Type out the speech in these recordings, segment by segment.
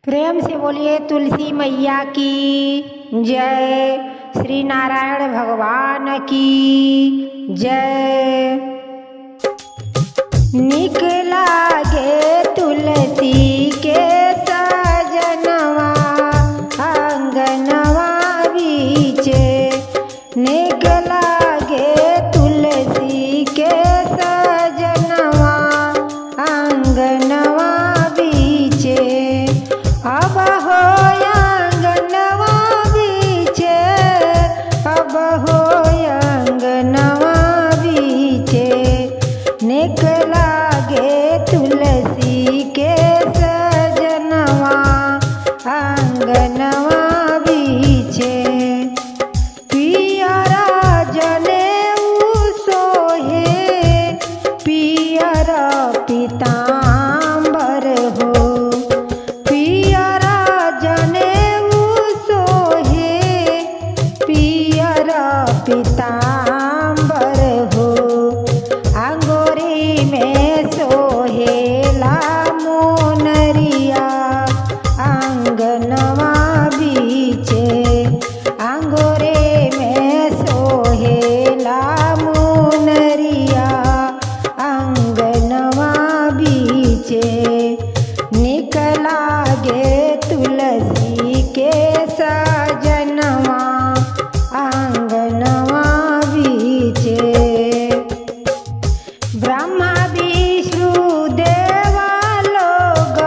प्रेम से बोलिए तुलसी मैया की जय। श्री नारायण भगवान की जय। निक लागे तुलसी के सजनवा आंगनवा बीचे। निक लागे तुलसी के सजनवा आंगनवा बीचे। अब हो आंगनवा बीचे, अब हो आंगनवा बीचे। निक लागे तुलसी के सजनवा आंगनवा बीचे। पियरा जनेऊ सोहे पियरा पीतांबर हो। पियरा जनेऊ सोहे पियरा पीतांबर हो। अंगोरी में सोहेला मोनरिया आंगनवा बीचे। अंगोरे में सोहेला मोनरिया आंगनवा बीचे। निक लागे तुलसी के सजनवा आंगनवा बीचे। ब्रह्मा विष्णु देवा लोग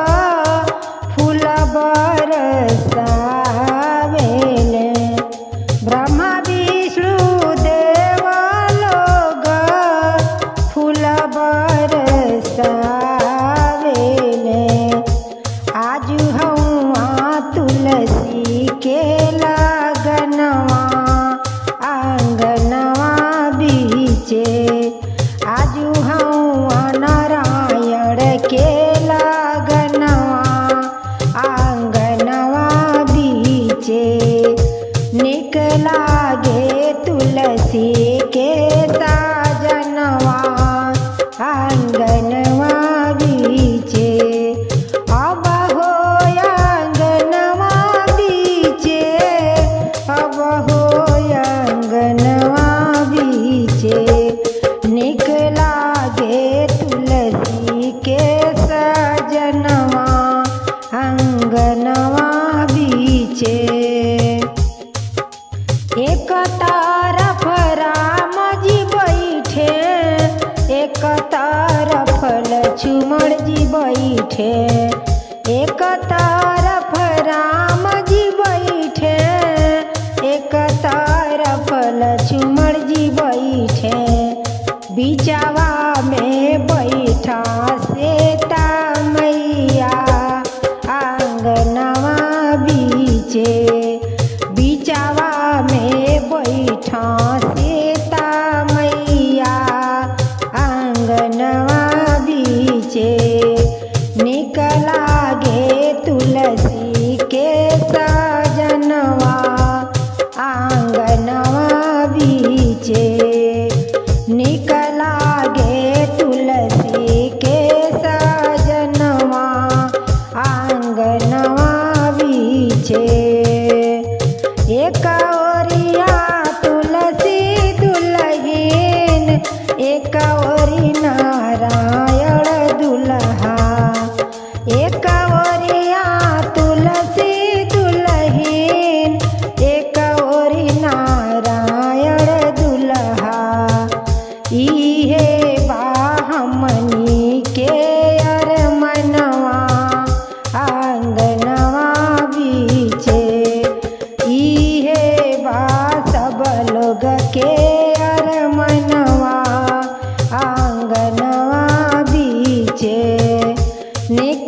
फूल बरसावेले। ब्रह्मा विष्णु देवा लोग फूल बरसावेले। आज हवा तुलसी के लगनवा आंगनवा बीचे। आजू हवा नारायण के लगनवा आंगनवा बीचे। निक लागे तुलसी के सजनवा आंगनवा बीचे। अब हो आंगनवा बीचे, अब हो आंगनवा बीचे। निक लागे तुलसी के सजनवा आंगनवा बीचे। एक तरफ राम जी बैठे, एक तरफ लक्ष्मण जी बैठे। एक तरफ राम जी बैठे, एक तरफ लक्ष्मण जी बैठे। बीचवा में बैठा सीता मैया आंगनवा बीचे। बीचवा में बैठा सीता मैया आंगनवा बीचे। निक लागे तुलसी के सजनवा आंगनवा बीचे। निक लागे तुलसी के सजनवा आंगनवा बीचे। एक ओरिया तुलसी दुल्हीन, एक ओरी नारायण दुल्हा। एक ओरिया तुलसी दुल्हीन, एक ओरी नारायण दुल्हा। इहे बा हमनी के अरमनवा आंगनवा बीचे। इहे बा सब लोग के अरमनवा आंगनवा बीचे। निक